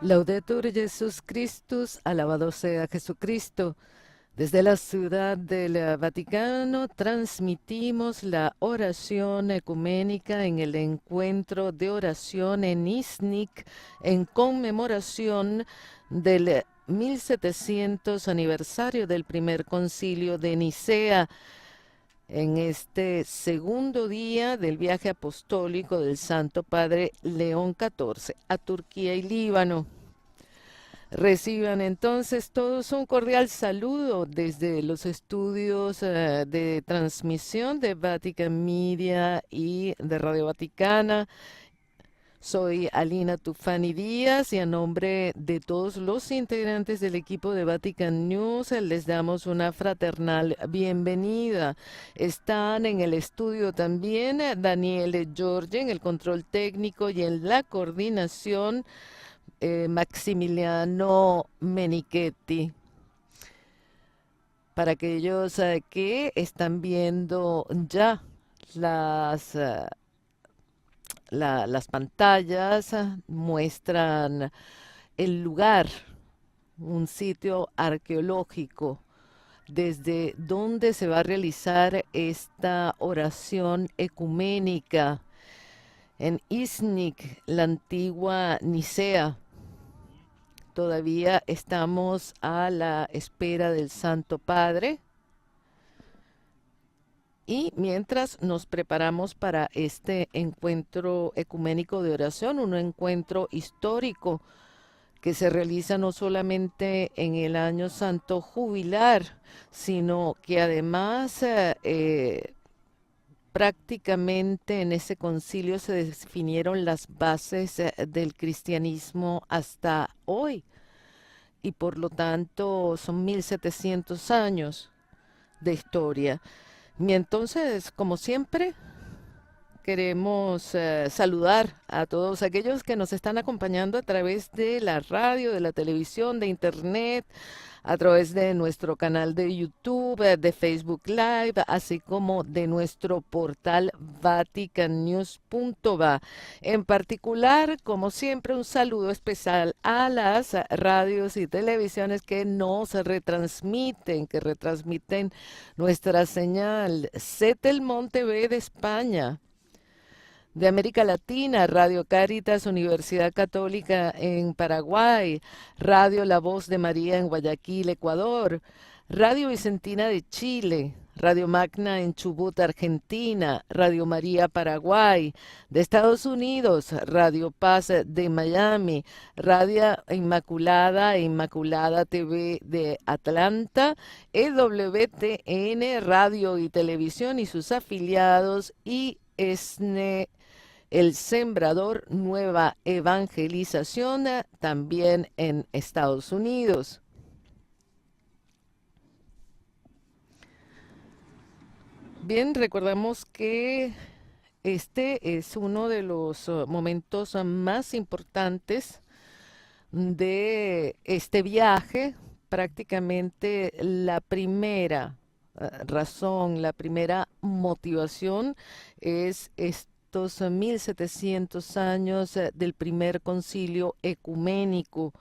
Laudetur Jesus Christus, alabado sea Jesucristo. Desde la ciudad del Vaticano transmitimos la oración ecuménica en el encuentro de oración en Iznik en conmemoración del 1700 aniversario del primer concilio de Nicea. En este segundo día del viaje apostólico del Santo Padre León XIV a Turquía y Líbano. Reciban entonces todos un cordial saludo desde los estudios de transmisión de Vatican Media y de Radio Vaticana. Soy Alina Tufani Díaz y a nombre de todos los integrantes del equipo de Vatican News les damos una fraternal bienvenida. Están en el estudio también Daniele Giorgi en el control técnico y en la coordinación Maximiliano Menichetti. Para aquellos que están viendo ya las, las pantallas, muestran el lugar, un sitio arqueológico desde donde se va a realizar esta oración ecuménica en Iznik, la antigua Nicea. Todavía estamos a la espera del Santo Padre y mientras nos preparamos para este encuentro ecuménico de oración, un encuentro histórico que se realiza no solamente en el año santo jubilar, sino que además prácticamente en ese concilio se definieron las bases del cristianismo hasta hoy y por lo tanto son 1700 años de historia. Y entonces, como siempre, queremos saludar a todos aquellos que nos están acompañando a través de la radio, de la televisión, de internet, a través de nuestro canal de YouTube, de Facebook Live, así como de nuestro portal vaticannews.va. En particular, como siempre, un saludo especial a las radios y televisiones que nos retransmiten, que retransmiten nuestra señal. Cetelmont TV de España. De América Latina, Radio Cáritas, Universidad Católica en Paraguay, Radio La Voz de María en Guayaquil, Ecuador, Radio Vicentina de Chile, Radio Magna en Chubut, Argentina, Radio María Paraguay, de Estados Unidos, Radio Paz de Miami, Radio Inmaculada e Inmaculada TV de Atlanta, EWTN, Radio y Televisión y sus afiliados y ESNE El Sembrador, Nueva Evangelización, también en Estados Unidos. Bien, recordamos que este es uno de los momentos más importantes de este viaje, prácticamente la primera razón, la primera motivación es estos 1700 años del primer concilio ecuménico.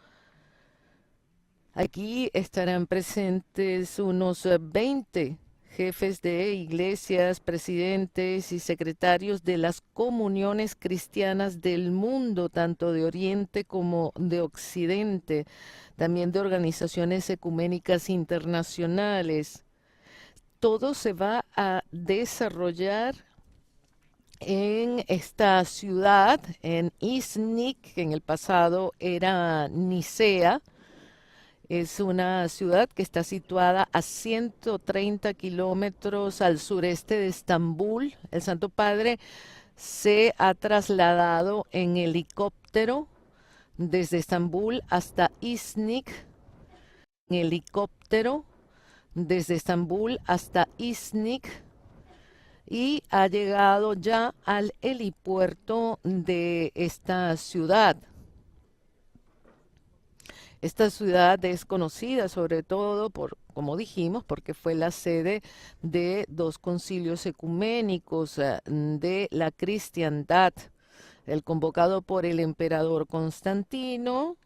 Aquí estarán presentes unos 20 jefes de iglesias, presidentes y secretarios de las comuniones cristianas del mundo, tanto de Oriente como de Occidente, también de organizaciones ecuménicas internacionales. Todo se va a desarrollar en esta ciudad, en Iznik, que en el pasado era Nicea. Es una ciudad que está situada a 130 kilómetros al sureste de Estambul. El Santo Padre se ha trasladado en helicóptero desde Estambul hasta Iznik, en helicóptero desde Estambul hasta Iznik y ha llegado ya al helipuerto de esta ciudad. Esta ciudad es conocida sobre todo por, como dijimos, porque fue la sede de dos concilios ecuménicos de la cristiandad, el convocado por el emperador Constantino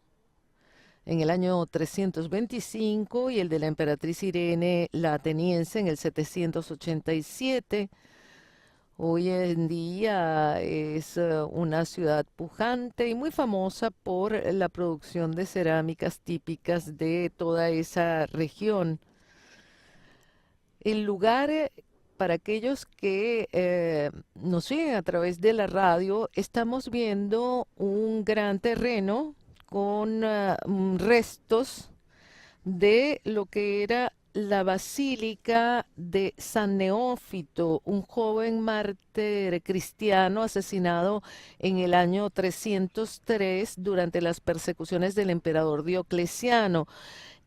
en el año 325 y el de la emperatriz Irene la ateniense en el 787. Hoy en día es una ciudad pujante y muy famosa por la producción de cerámicas típicas de toda esa región. El lugar, para aquellos que nos siguen a través de la radio, estamos viendo un gran terreno con restos de lo que era la Basílica de San Neófito, un joven mártir cristiano asesinado en el año 303 durante las persecuciones del emperador Diocleciano.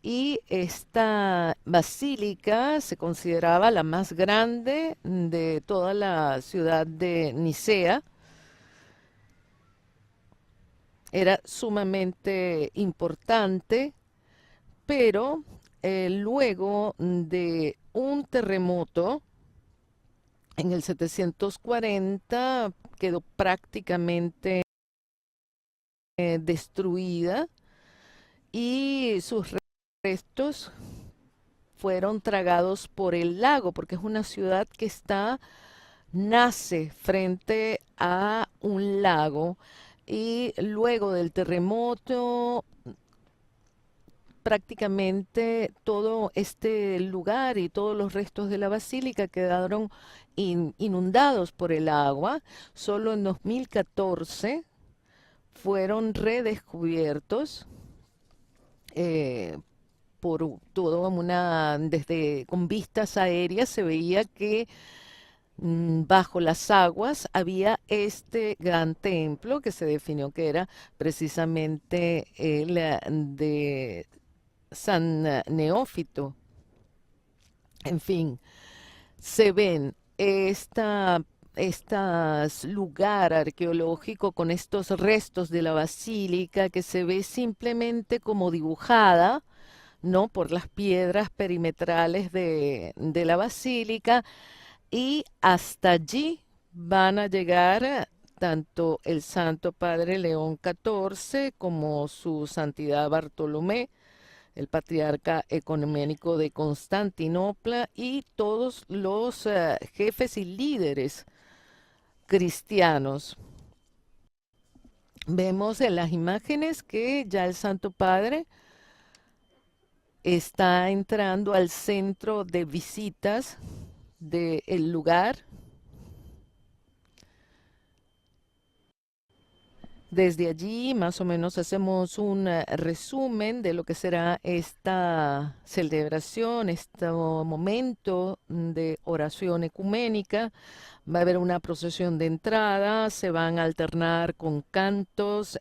Y esta basílica se consideraba la más grande de toda la ciudad de Nicea. Era sumamente importante, pero luego de un terremoto en el 740 quedó prácticamente destruida y sus restos fueron tragados por el lago, porque es una ciudad que nace frente a un lago y luego del terremoto prácticamente todo este lugar y todos los restos de la basílica quedaron inundados por el agua. Solo en 2014 fueron redescubiertos eh, por toda desde con vistas aéreas se veía que bajo las aguas había este gran templo que se definió que era precisamente el de San Neófito. En fin, se ven este lugar arqueológico con estos restos de la basílica que se ve simplemente como dibujada, ¿no? Por las piedras perimetrales de la basílica y hasta allí van a llegar tanto el Santo Padre León XIV como su Santidad Bartolomé, el patriarca ecuménico de Constantinopla y todos los jefes y líderes cristianos. Vemos en las imágenes que ya el Santo Padre está entrando al centro de visitas del lugar. Desde allí más o menos hacemos un resumen de lo que será esta celebración, este momento de oración ecuménica. Va a haber una procesión de entrada, se van a alternar con cantos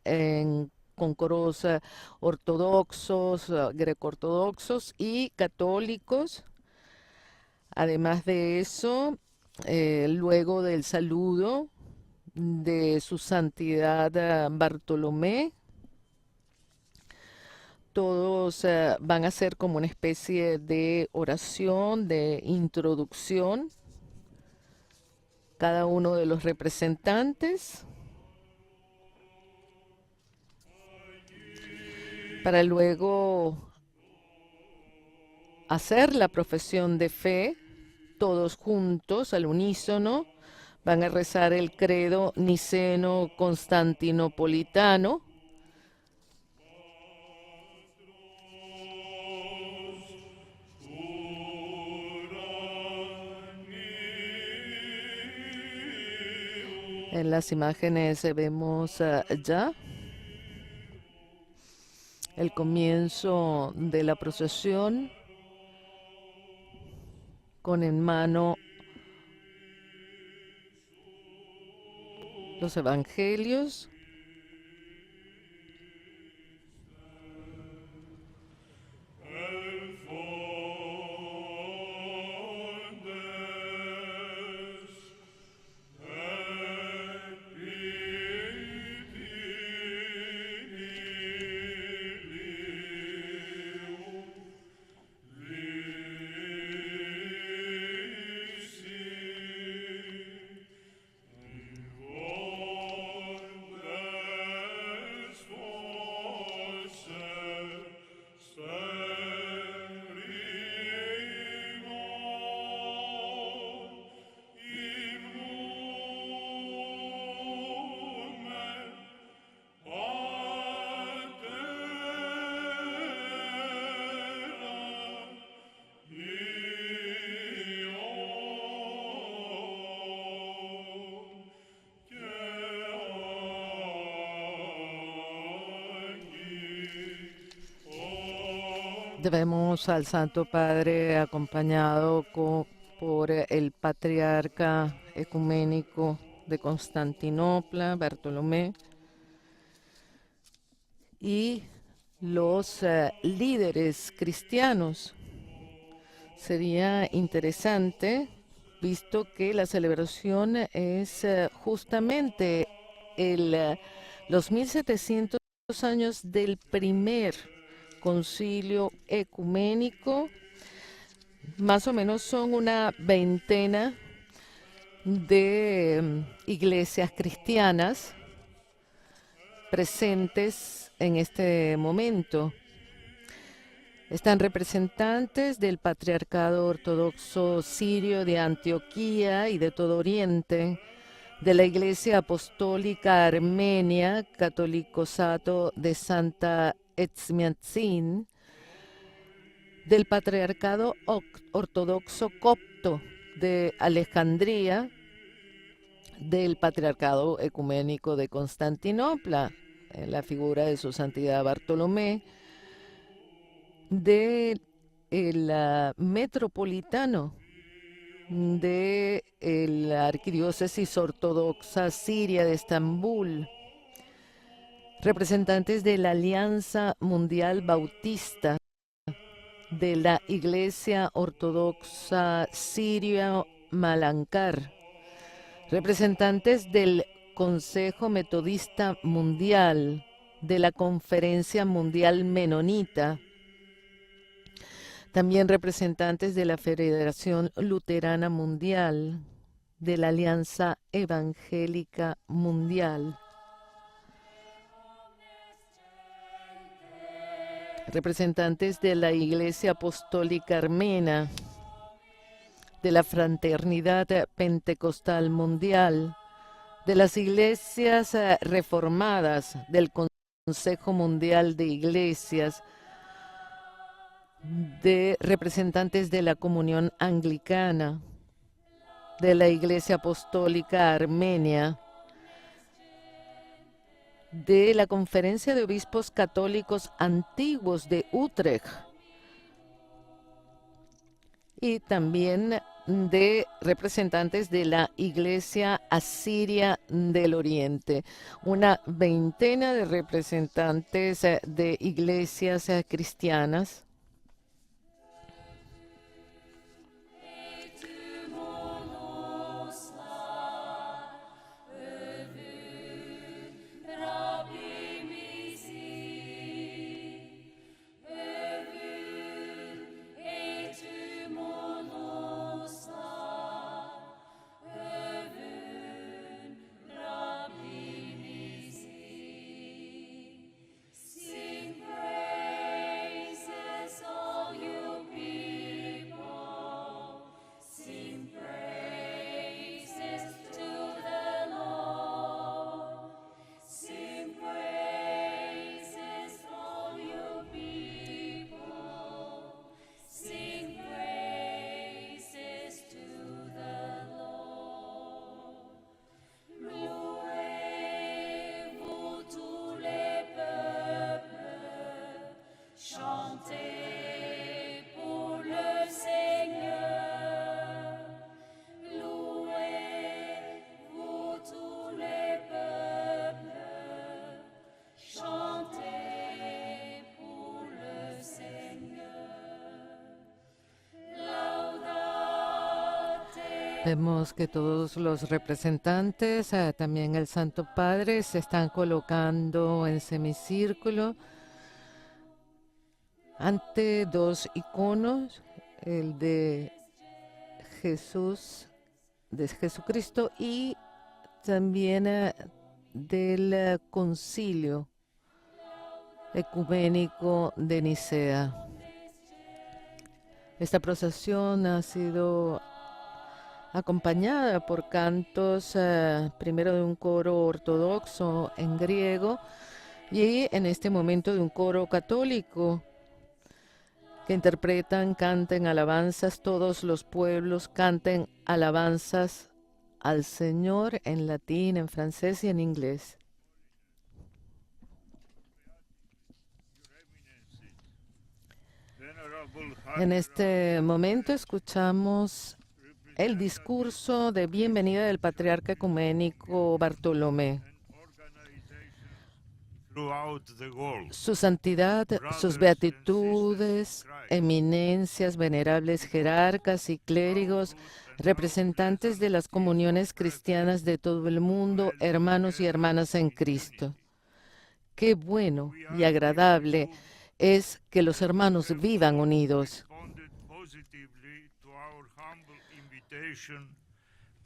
con coros ortodoxos, greco-ortodoxos y católicos. Además de eso, luego del saludo de su santidad Bartolomé, todos van a hacer como una especie de oración, de introducción, cada uno de los representantes, para luego hacer la profesión de fe, todos juntos, al unísono, van a rezar el credo niceno-constantinopolitano. En las imágenes vemos ya el comienzo de la procesión con en mano los evangelios. Debemos al Santo Padre acompañado por el Patriarca Ecuménico de Constantinopla, Bartolomé, y los líderes cristianos. Sería interesante, visto que la celebración es justamente los 1700 años del primer concilio ecuménico. Más o menos son una veintena de iglesias cristianas presentes en este momento. Están representantes del Patriarcado Ortodoxo Sirio de Antioquía y de todo Oriente, de la Iglesia Apostólica Armenia, Catolicosato de Santa Etzmiatzin, del Patriarcado Ortodoxo Copto de Alejandría, del Patriarcado Ecuménico de Constantinopla, en la figura de su santidad Bartolomé, del metropolitano de la Arquidiócesis Ortodoxa Siria de Estambul, representantes de la Alianza Mundial Bautista, de la Iglesia Ortodoxa Siria Malankar, representantes del Consejo Metodista Mundial, de la Conferencia Mundial Menonita, también representantes de la Federación Luterana Mundial, de la Alianza Evangélica Mundial, representantes de la Iglesia Apostólica Armena, de la Fraternidad Pentecostal Mundial, de las iglesias reformadas, del Consejo Mundial de Iglesias, de representantes de la Comunión Anglicana, de la Iglesia Apostólica Armenia, de la Conferencia de Obispos Católicos Antiguos de Utrecht y también de representantes de la Iglesia Asiria del Oriente. Una veintena de representantes de iglesias cristianas. Vemos que todos los representantes, también el Santo Padre, se están colocando en semicírculo ante dos iconos, el de Jesús, de Jesucristo, y también del Concilio Ecuménico de Nicea. Esta procesión ha sido acompañada por cantos, primero de un coro ortodoxo en griego y en este momento de un coro católico que canten alabanzas, todos los pueblos canten alabanzas al Señor en latín, en francés y en inglés. En este momento escuchamos el discurso de bienvenida del Patriarca Ecuménico Bartolomé. Su santidad, sus beatitudes, eminencias, venerables jerarcas y clérigos, representantes de las comuniones cristianas de todo el mundo, hermanos y hermanas en Cristo. Qué bueno y agradable es que los hermanos vivan unidos.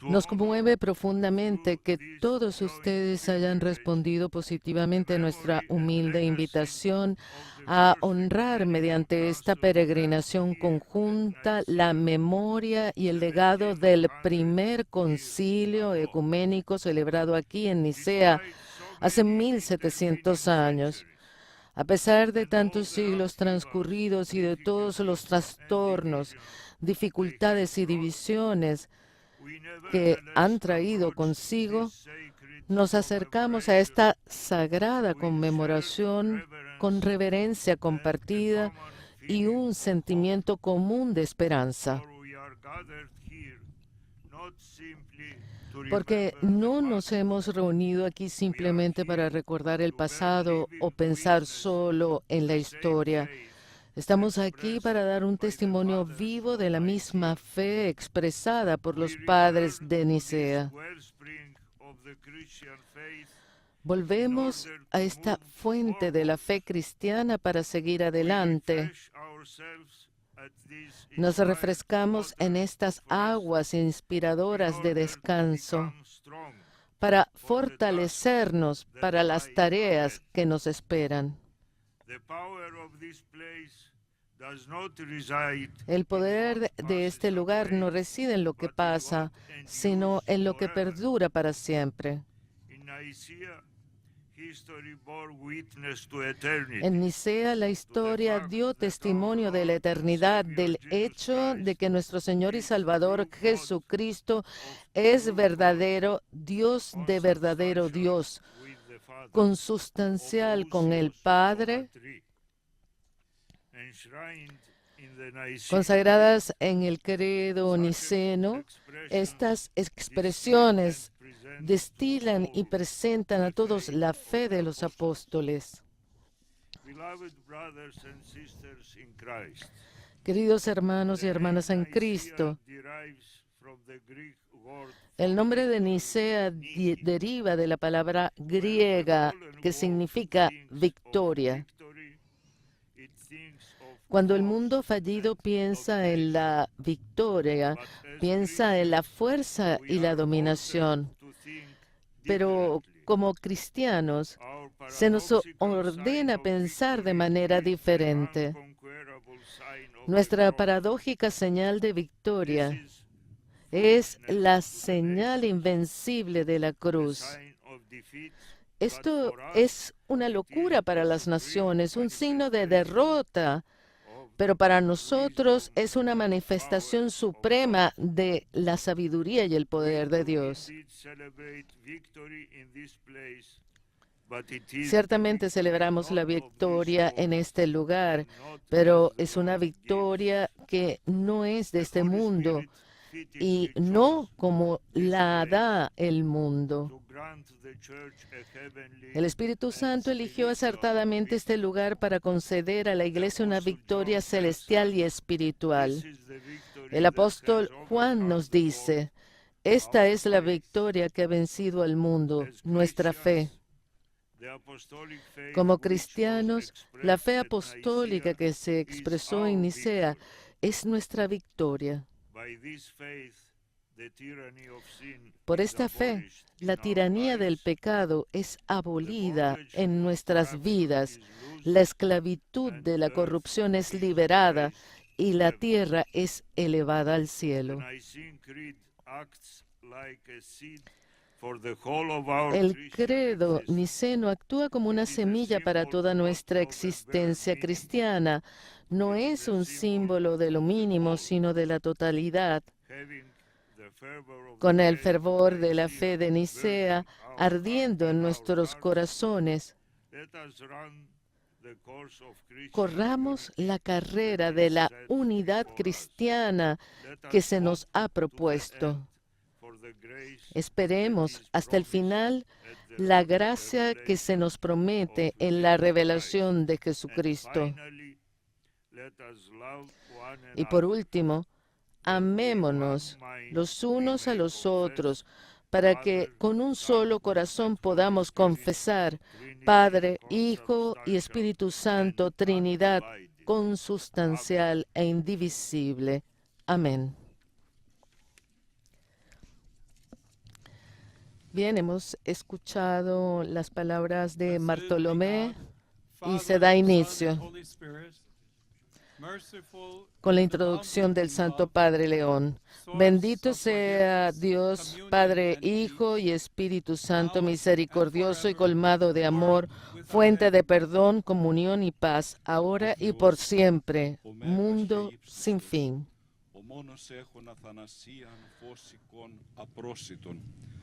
Nos conmueve profundamente que todos ustedes hayan respondido positivamente a nuestra humilde invitación a honrar mediante esta peregrinación conjunta la memoria y el legado del primer concilio ecuménico celebrado aquí en Nicea hace 1700 años. A pesar de tantos siglos transcurridos y de todos los trastornos, dificultades y divisiones que han traído consigo, nos acercamos a esta sagrada conmemoración con reverencia compartida y un sentimiento común de esperanza. Porque no nos hemos reunido aquí simplemente para recordar el pasado o pensar solo en la historia. Estamos aquí para dar un testimonio vivo de la misma fe expresada por los padres de Nicea. Volvemos a esta fuente de la fe cristiana para seguir adelante. Nos refrescamos en estas aguas inspiradoras de descanso para fortalecernos para las tareas que nos esperan. El poder de este lugar no reside en lo que pasa, sino en lo que perdura para siempre. En Nicea la historia dio testimonio de la eternidad, del hecho de que nuestro Señor y Salvador Jesucristo es verdadero Dios de verdadero Dios, consustancial con el Padre, consagradas en el credo niceno. Estas expresiones destilan y presentan a todos la fe de los apóstoles. Queridos hermanos y hermanas en Cristo, el nombre de Nicea deriva de la palabra griega que significa victoria. Cuando el mundo fallido piensa en la victoria, piensa en la fuerza y la dominación. Pero como cristianos, se nos ordena pensar de manera diferente. Nuestra paradójica señal de victoria es la señal invencible de la cruz. Esto es una locura para las naciones, un signo de derrota, pero para nosotros es una manifestación suprema de la sabiduría y el poder de Dios. Ciertamente celebramos la victoria en este lugar, pero es una victoria que no es de este mundo y no como la da el mundo. El Espíritu Santo eligió acertadamente este lugar para conceder a la Iglesia una victoria celestial y espiritual. El apóstol Juan nos dice: esta es la victoria que ha vencido al mundo, nuestra fe. Como cristianos, la fe apostólica que se expresó en Nicea es nuestra victoria. Por esta fe, la tiranía del pecado es abolida en nuestras vidas, la esclavitud de la corrupción es liberada y la tierra es elevada al cielo. El credo niceno actúa como una semilla para toda nuestra existencia cristiana. No es un símbolo de lo mínimo, sino de la totalidad. Con el fervor de la fe de Nicea ardiendo en nuestros corazones, corramos la carrera de la unidad cristiana que se nos ha propuesto. Esperemos hasta el final la gracia que se nos promete en la revelación de Jesucristo. Y por último, amémonos los unos a los otros, para que con un solo corazón podamos confesar, Padre, Hijo y Espíritu Santo, Trinidad consustancial e indivisible. Amén. Bien, hemos escuchado las palabras de Bartolomé y se da inicio con la introducción del Santo Padre León. Bendito sea Dios, Padre, Hijo y Espíritu Santo, misericordioso y colmado de amor, fuente de perdón, comunión y paz, ahora y por siempre, mundo sin fin.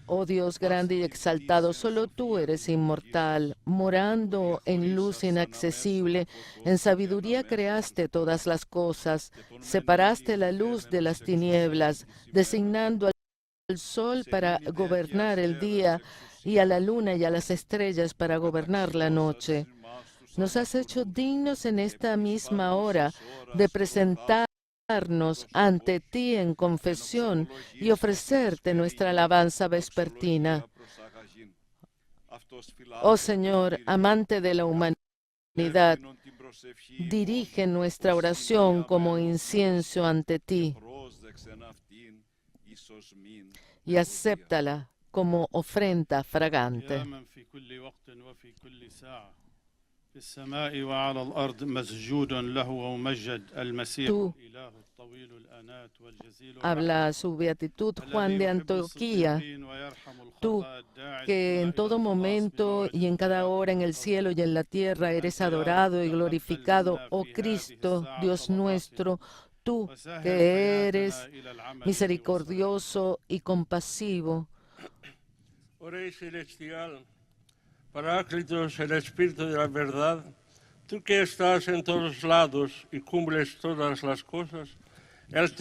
Oh Dios grande y exaltado, solo tú eres inmortal, morando en luz inaccesible, en sabiduría creaste todas las cosas, separaste la luz de las tinieblas, designando al sol para gobernar el día y a la luna y a las estrellas para gobernar la noche. Nos has hecho dignos en esta misma hora de presentarnos ante ti en confesión y ofrecerte nuestra alabanza vespertina. Oh Señor, amante de la humanidad, dirige nuestra oración como incienso ante ti y acéptala como ofrenda fragante. Tú, habla su beatitud Juan de Antioquía, tú que en todo momento y en cada hora en el cielo y en la tierra eres adorado y glorificado, oh Cristo, Dios nuestro, tú que eres misericordioso y compasivo. Oh Rey celestial, Paráclitos, el Espíritu de la verdad, tú que estás en todos lados y cumples todas las cosas.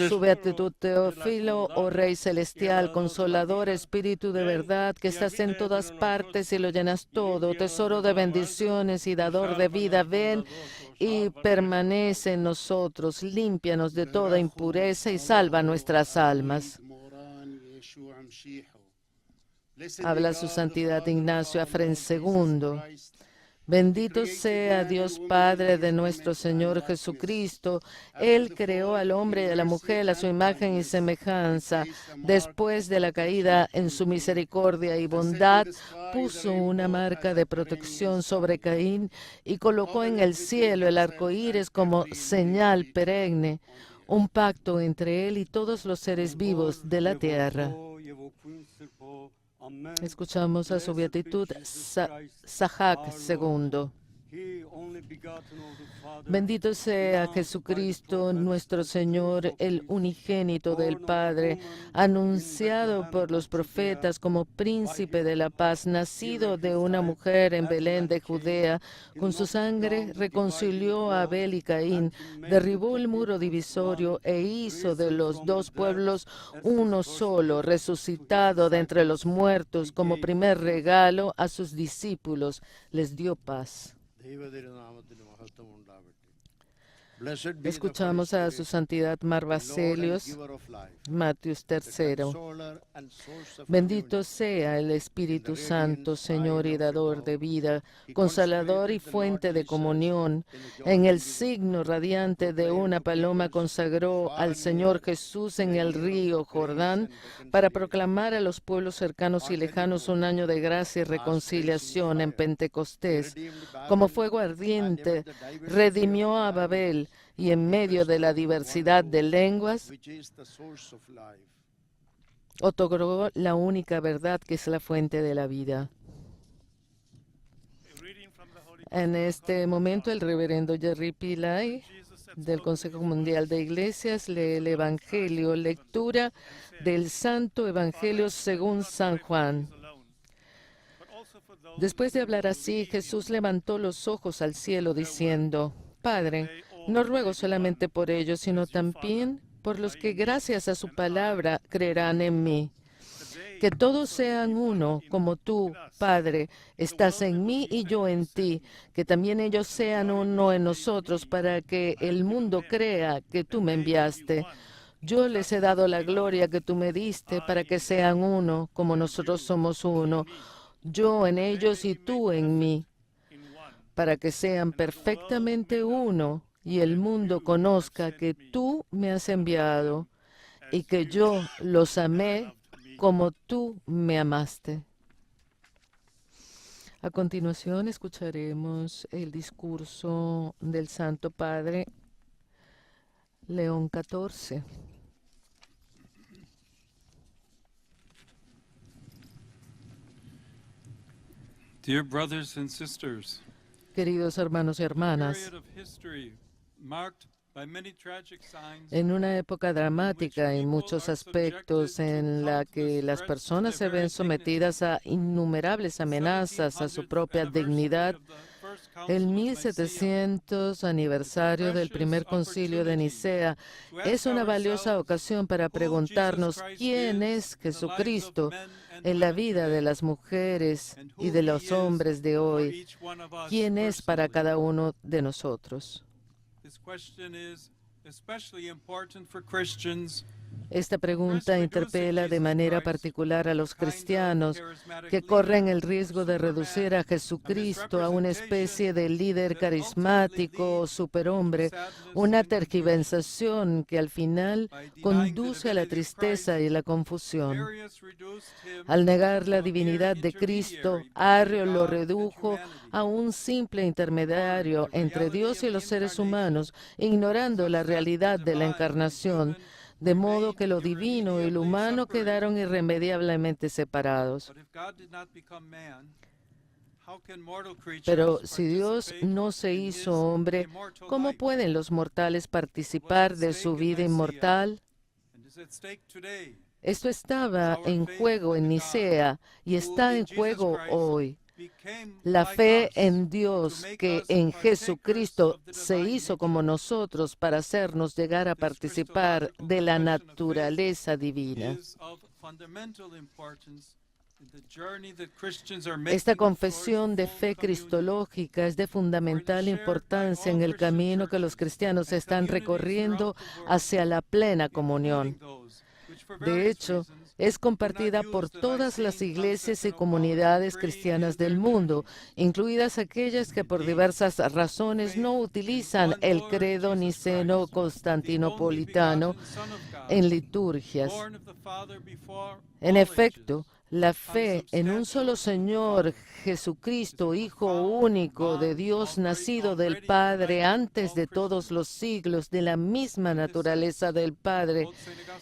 Su beatitud Teófilo, oh Rey celestial, consolador, Espíritu de verdad, que estás en todas partes y lo llenas todo, tesoro de bendiciones y dador de vida, ven y permanece en nosotros, límpianos de toda impureza y salva nuestras almas. Habla su santidad Ignacio Afren II. Bendito sea Dios Padre de nuestro Señor Jesucristo. Él creó al hombre y a la mujer a su imagen y semejanza. Después de la caída, en su misericordia y bondad, puso una marca de protección sobre Caín y colocó en el cielo el arco iris como señal perenne, un pacto entre él y todos los seres vivos de la tierra. Escuchamos a su beatitud Sahac II. Bendito sea Jesucristo, nuestro Señor, el unigénito del Padre, anunciado por los profetas como príncipe de la paz, nacido de una mujer en Belén de Judea. Con su sangre reconcilió a Abel y Caín, derribó el muro divisorio e hizo de los dos pueblos uno solo, resucitado de entre los muertos como primer regalo a sus discípulos, les dio paz. Escuchamos a su santidad Marvacelios, Matius III. Bendito sea el Espíritu Santo, Señor y dador de vida, consolador y fuente de comunión. En el signo radiante de una paloma consagró al Señor Jesús en el río Jordán para proclamar a los pueblos cercanos y lejanos un año de gracia y reconciliación en Pentecostés. Como fuego ardiente, redimió a Babel, y en medio de la diversidad de lenguas, otorgó la única verdad que es la fuente de la vida. En este momento, el reverendo Jerry Pillay, del Consejo Mundial de Iglesias, lee el Evangelio, lectura del Santo Evangelio según San Juan. Después de hablar así, Jesús levantó los ojos al cielo diciendo, Padre, no ruego solamente por ellos, sino también por los que gracias a su palabra creerán en mí. Que todos sean uno, como tú, Padre, estás en mí y yo en ti, que también ellos sean uno en nosotros, para que el mundo crea que tú me enviaste. Yo les he dado la gloria que tú me diste, para que sean uno, como nosotros somos uno, yo en ellos y tú en mí, para que sean perfectamente uno, y el mundo conozca que tú me has enviado, y que yo los amé como tú me amaste. A continuación escucharemos el discurso del Santo Padre León XIV. Dear brothers and sisters, Queridos hermanos y hermanas, period of history marked by many tragic signs, en una época dramática en muchos aspectos en la que las personas se ven sometidas a innumerables amenazas a su propia dignidad, el 1700 aniversario del primer concilio de Nicea es una valiosa ocasión para preguntarnos quién es Jesucristo en la vida de las mujeres y de los hombres de hoy, quién es para cada uno de nosotros. Esta pregunta interpela de manera particular a los cristianos que corren el riesgo de reducir a Jesucristo a una especie de líder carismático o superhombre, una tergiversación que al final conduce a la tristeza y la confusión. Al negar la divinidad de Cristo, Arrio lo redujo a un simple intermediario entre Dios y los seres humanos, ignorando la realidad de la encarnación, de modo que lo divino y lo humano quedaron irremediablemente separados. Pero si Dios no se hizo hombre, ¿cómo pueden los mortales participar de su vida inmortal? Esto estaba en juego en Nicea y está en juego hoy. La fe en Dios, que en Jesucristo se hizo como nosotros para hacernos llegar a participar de la naturaleza divina. Esta confesión de fe cristológica es de fundamental importancia en el camino que los cristianos están recorriendo hacia la plena comunión. De hecho, es compartida por todas las iglesias y comunidades cristianas del mundo, incluidas aquellas que por diversas razones no utilizan el credo niceno-constantinopolitano en liturgias. En efecto, la fe en un solo Señor Jesucristo, Hijo único de Dios, nacido del Padre antes de todos los siglos, de la misma naturaleza del Padre,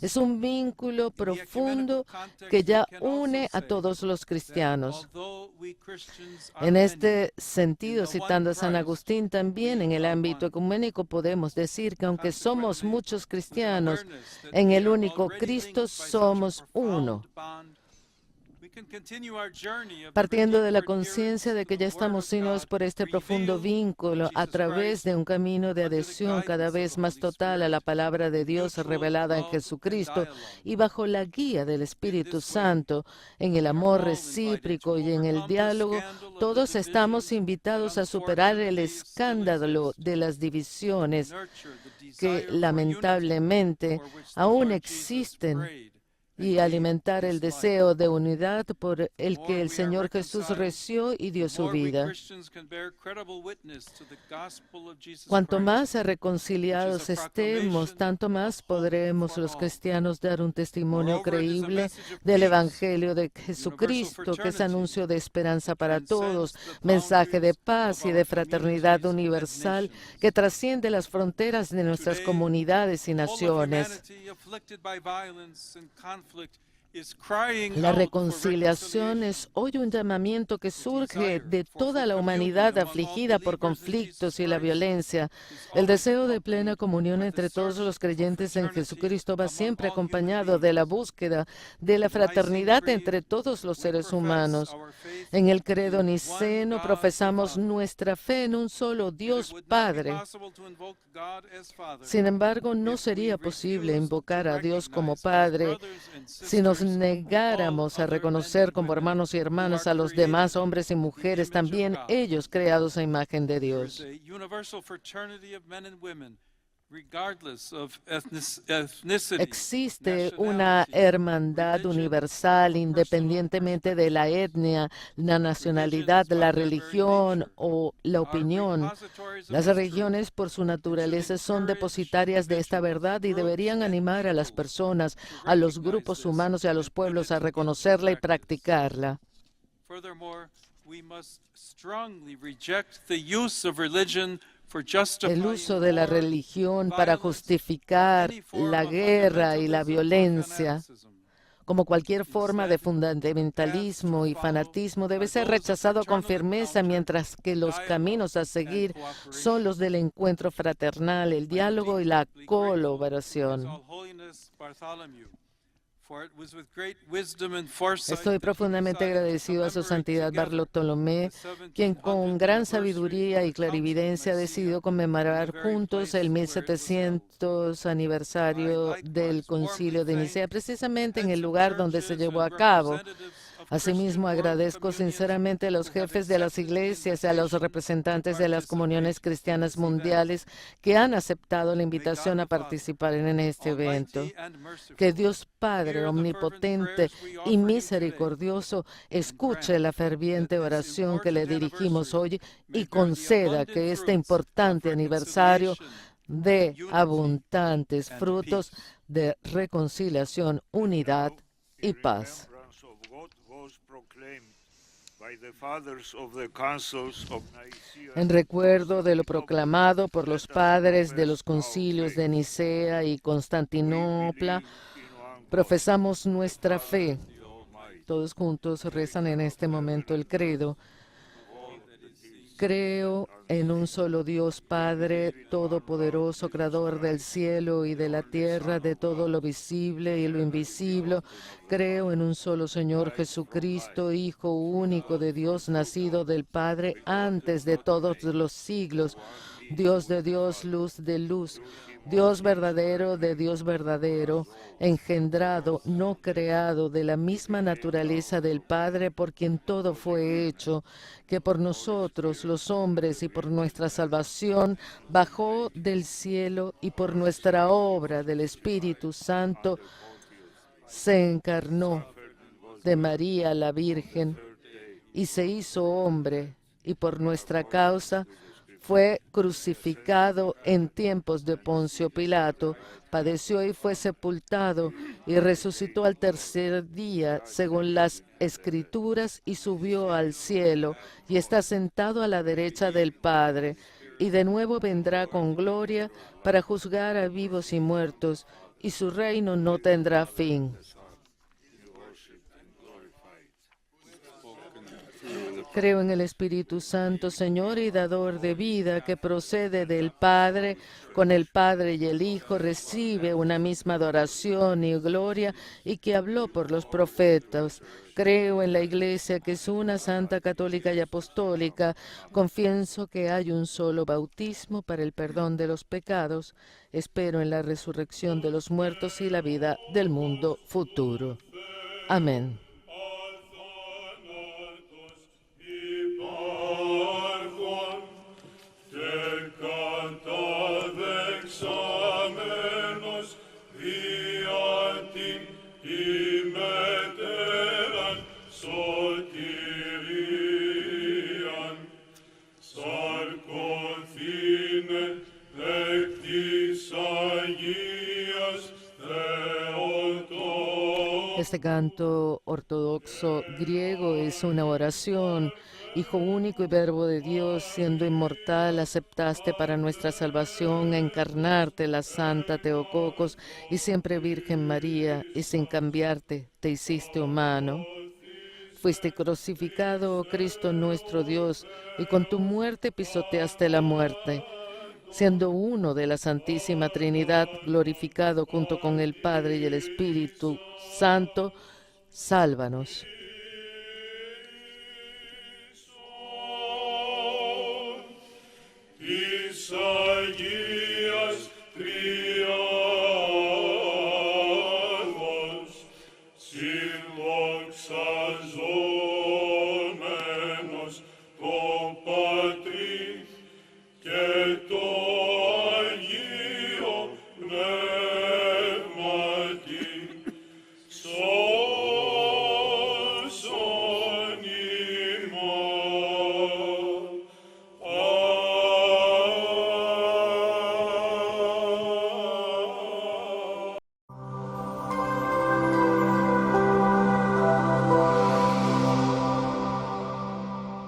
es un vínculo profundo que ya une a todos los cristianos. En este sentido, citando a San Agustín, también en el ámbito ecuménico podemos decir que aunque somos muchos cristianos, en el único Cristo somos uno. Partiendo de la conciencia de que ya estamos unidos por este profundo vínculo a través de un camino de adhesión cada vez más total a la palabra de Dios revelada en Jesucristo y bajo la guía del Espíritu Santo, en el amor recíproco y en el diálogo, todos estamos invitados a superar el escándalo de las divisiones que lamentablemente aún existen y alimentar el deseo de unidad por el que el Señor Jesús reció y dio su vida. Cuanto más reconciliados estemos, tanto más podremos los cristianos dar un testimonio creíble del Evangelio de Jesucristo, que es anuncio de esperanza para todos, mensaje de paz y de fraternidad universal que trasciende las fronteras de nuestras comunidades y naciones. is crying La out for reconciliación reconciliation. es hoy un llamamiento que surge de toda la humanidad afligida por conflictos y la violencia. El deseo de plena comunión entre todos los creyentes en Jesucristo va siempre acompañado de la búsqueda de la fraternidad entre todos los seres humanos. En el credo niceno profesamos nuestra fe en un solo Dios Padre. Sin embargo, no sería posible invocar a Dios como Padre si nos negáramos a reconocer como hermanos y hermanas a los demás hombres y mujeres, también ellos creados a imagen de Dios. Existe una hermandad universal independientemente de la etnia, la nacionalidad, la religión o la opinión. Las religiones, por su naturaleza, son depositarias de esta verdad y deberían animar a las personas, a los grupos humanos y a los pueblos a reconocerla y practicarla. El uso de la religión para justificar la guerra y la violencia, como cualquier forma de fundamentalismo y fanatismo, debe ser rechazado con firmeza, mientras que los caminos a seguir son los del encuentro fraternal, el diálogo y la colaboración. Estoy profundamente agradecido a su santidad Bartolomé, quien con gran sabiduría y clarividencia ha decidido conmemorar juntos el 1700 aniversario del Concilio de Nicea, precisamente en el lugar donde se llevó a cabo. Asimismo, agradezco sinceramente a los jefes de las iglesias y a los representantes de las comuniones cristianas mundiales que han aceptado la invitación a participar en este evento. Que Dios Padre omnipotente y misericordioso escuche la ferviente oración que le dirigimos hoy y conceda que este importante aniversario dé abundantes frutos de reconciliación, unidad y paz. En recuerdo de lo proclamado por los padres de los concilios de Nicea y Constantinopla, profesamos nuestra fe. Todos juntos rezan en este momento el credo. Creo en un solo Dios Padre Todopoderoso, Creador del cielo y de la tierra, de todo lo visible y lo invisible. Creo en un solo Señor Jesucristo, Hijo único de Dios, nacido del Padre antes de todos los siglos, Dios de Dios, luz de luz, Dios verdadero de Dios verdadero, engendrado, no creado, de la misma naturaleza del Padre, por quien todo fue hecho, que por nosotros los hombres y por nuestra salvación bajó del cielo, y por nuestra obra del Espíritu Santo se encarnó de María la Virgen y se hizo hombre, y por nuestra causa fue crucificado en tiempos de Poncio Pilato, padeció y fue sepultado, y resucitó al tercer día, según las Escrituras, y subió al cielo, y está sentado a la derecha del Padre, y de nuevo vendrá con gloria para juzgar a vivos y muertos, y su reino no tendrá fin. Creo en el Espíritu Santo, Señor y dador de vida, que procede del Padre, con el Padre y el Hijo, recibe una misma adoración y gloria, y que habló por los profetas. Creo en la Iglesia, que es una santa, católica y apostólica. Confieso que hay un solo bautismo para el perdón de los pecados. Espero en la resurrección de los muertos y la vida del mundo futuro. Amén. Este canto ortodoxo griego es una oración. Hijo único y verbo de Dios, siendo inmortal, aceptaste para nuestra salvación encarnarte, la Santa Teococos y siempre Virgen María, y sin cambiarte te hiciste humano. Fuiste crucificado, oh Cristo nuestro Dios, y con tu muerte pisoteaste la muerte. Siendo uno de la Santísima Trinidad, glorificado junto con el Padre y el Espíritu Santo, sálvanos. Isaías triados, sin loxazomenos, to